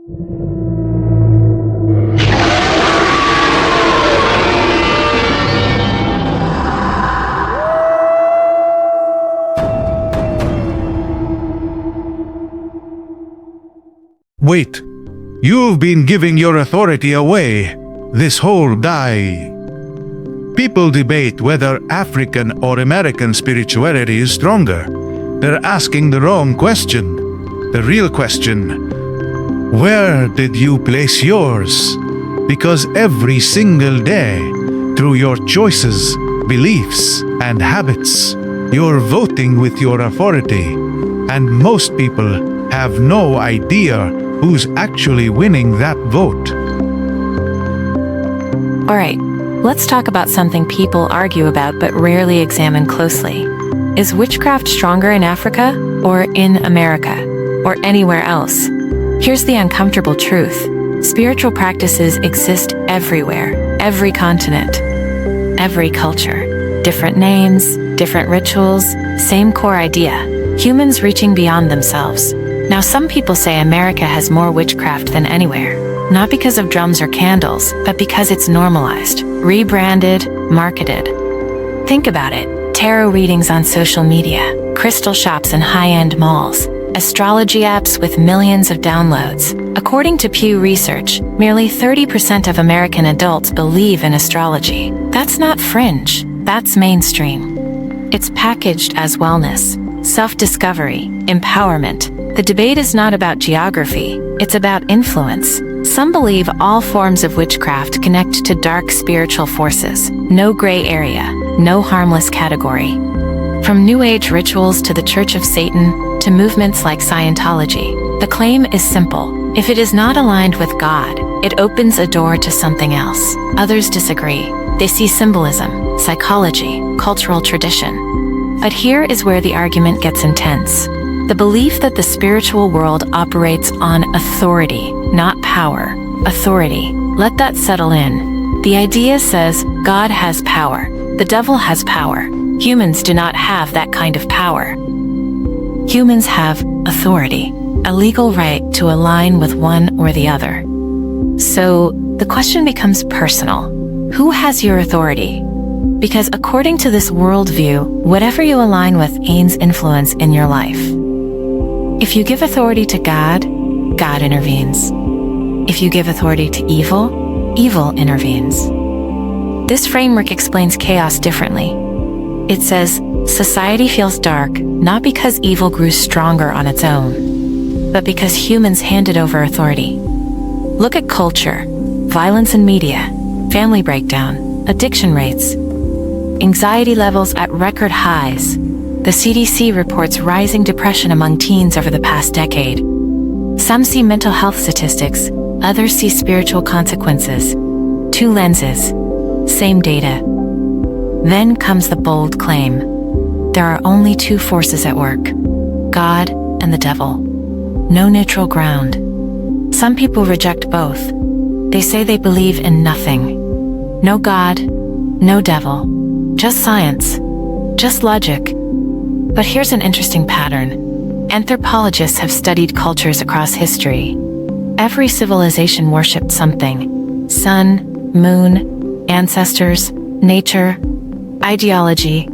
Wait, you've been giving your authority away this whole day. People debate whether African or American spirituality is stronger. They're asking the wrong question. The real question: where did you place yours? Because every single day, through your choices, beliefs, and habits, you're voting with your authority. And most people have no idea who's actually winning that vote. All right, let's talk about something people argue about but rarely examine closely. Is witchcraft stronger in Africa, or in America, or anywhere else? Here's the uncomfortable truth. Spiritual practices exist everywhere, every continent, every culture. Different names, different rituals, same core idea. Humans reaching beyond themselves. Now, some people say America has more witchcraft than anywhere, not because of drums or candles, but because it's normalized, rebranded, marketed. Think about it. Tarot readings on social media, crystal shops in high-end malls, astrology apps with millions of downloads. According to Pew Research, merely 30% of American adults believe in astrology. That's not fringe, that's mainstream. It's packaged as wellness, self-discovery, empowerment. The debate is not about geography, it's about influence. Some believe all forms of witchcraft connect to dark spiritual forces. No gray area, no harmless category. From New Age rituals to the Church of Satan, to movements like Scientology, the claim is simple. If it is not aligned with God, it opens a door to something else. Others disagree. They see symbolism, psychology, cultural tradition. But here is where the argument gets intense. The belief that the spiritual world operates on authority, not power. Authority. Let that settle in. The idea says God has power. The devil has power. Humans do not have that kind of power. Humans have authority, a legal right to align with one or the other. So the question becomes personal. Who has your authority? Because according to this worldview, whatever you align with gains influence in your life. If you give authority to God, God intervenes. If you give authority to evil, evil intervenes. This framework explains chaos differently. It says, society feels dark not because evil grew stronger on its own, but because humans handed over authority. Look at culture, violence in media, family breakdown, addiction rates, anxiety levels at record highs. The CDC reports rising depression among teens over the past decade. Some see mental health statistics, others see spiritual consequences. Two lenses, same data. Then comes the bold claim. There are only two forces at work, God and the devil. No neutral ground. Some people reject both. They say they believe in nothing. No God, no devil, just science, just logic. But here's an interesting pattern. Anthropologists have studied cultures across history. Every civilization worshipped something: sun, moon, ancestors, nature, ideology,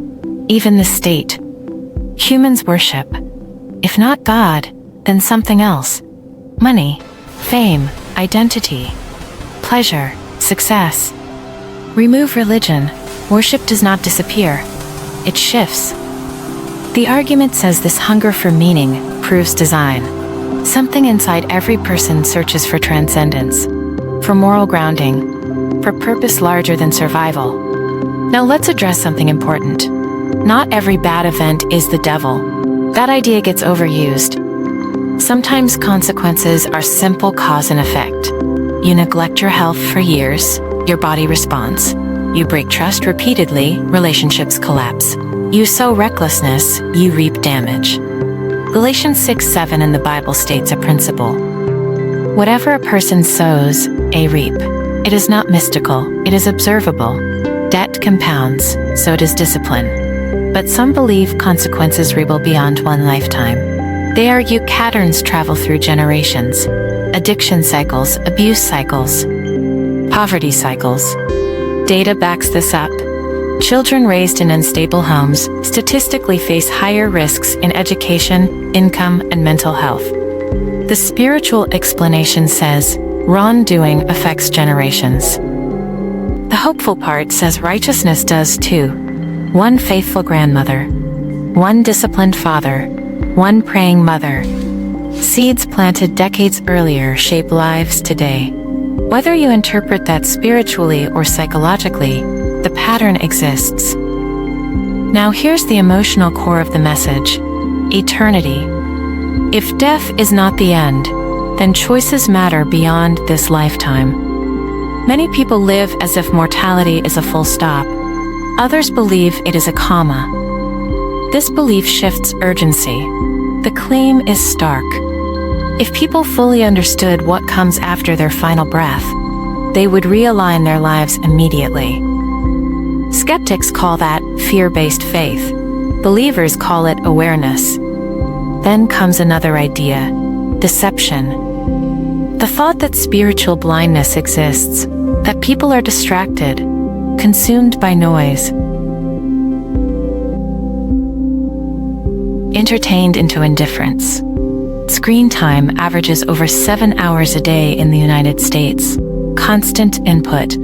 even the state. Humans worship, if not God, then something else. Money, fame, identity, pleasure, success. Remove religion, worship does not disappear. It shifts. The argument says this hunger for meaning proves design. Something inside every person searches for transcendence, for moral grounding, for purpose larger than survival. Now let's address something important. Not every bad event is the devil. That idea gets overused. Sometimes consequences are simple cause and effect. You neglect your health for years, your body responds. You break trust repeatedly, relationships collapse. You sow recklessness, you reap damage. Galatians 6:7 in the Bible states a principle. Whatever a person sows, they reap. It is not mystical, it is observable. Debt compounds, so does discipline. But some believe consequences ripple beyond one lifetime. They argue patterns travel through generations. addiction cycles, abuse cycles, poverty cycles. Data backs this up. Children raised in unstable homes statistically face higher risks in education, income, and mental health. The spiritual explanation says wrongdoing affects generations. The hopeful part says righteousness does too. One faithful grandmother, one disciplined father, one praying mother. Seeds planted decades earlier shape lives today. Whether you interpret that spiritually or psychologically, the pattern exists. Now here's the emotional core of the message: eternity. If death is not the end, then choices matter beyond this lifetime. Many people live as if mortality is a full stop. Others believe it is a comma. This belief shifts urgency. The claim is stark. If people fully understood what comes after their final breath, they would realign their lives immediately. Skeptics call that fear-based faith. Believers call it awareness. Then comes another idea: deception. The thought that spiritual blindness exists, that people are distracted, consumed by noise, entertained into indifference. Screen time averages over 7 hours a day in the United States. Constant input,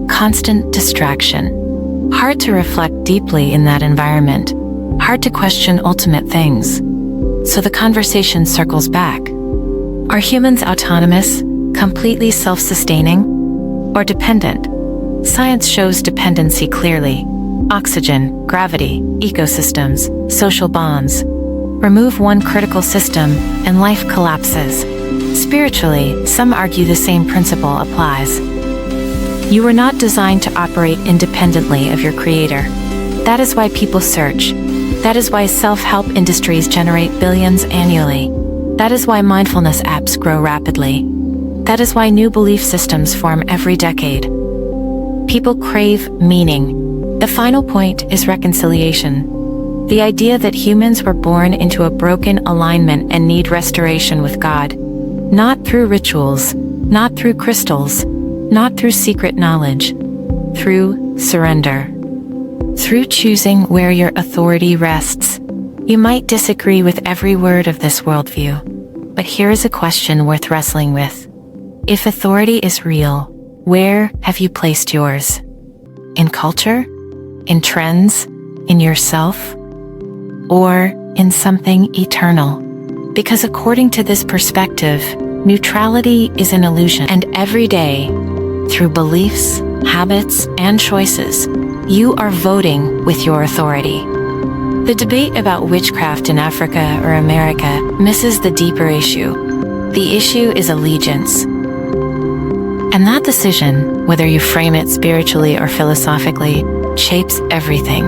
constant distraction. Hard to reflect deeply in that environment. Hard to question ultimate things. So the conversation circles back. Are humans autonomous, completely self-sustaining, or dependent? Science shows dependency clearly. Oxygen, gravity, ecosystems, social bonds. Remove one critical system, and life collapses. Spiritually, some argue the same principle applies. You were not designed to operate independently of your creator. That is why people search. That is why self-help industries generate billions annually. That is why mindfulness apps grow rapidly. That is why new belief systems form every decade. People crave meaning. The final point is reconciliation. The idea that humans were born into a broken alignment and need restoration with God. Not through rituals, not through crystals, not through secret knowledge. Through surrender. Through choosing where your authority rests. You might disagree with every word of this worldview, but here is a question worth wrestling with. If authority is real, where have you placed yours? In culture? In trends? In yourself? Or in something eternal? Because according to this perspective, neutrality is an illusion, and every day, through beliefs, habits, and choices, you are voting with your authority. The debate about witchcraft in Africa or America misses the deeper issue. The issue is allegiance. And that decision, whether you frame it spiritually or philosophically, shapes everything.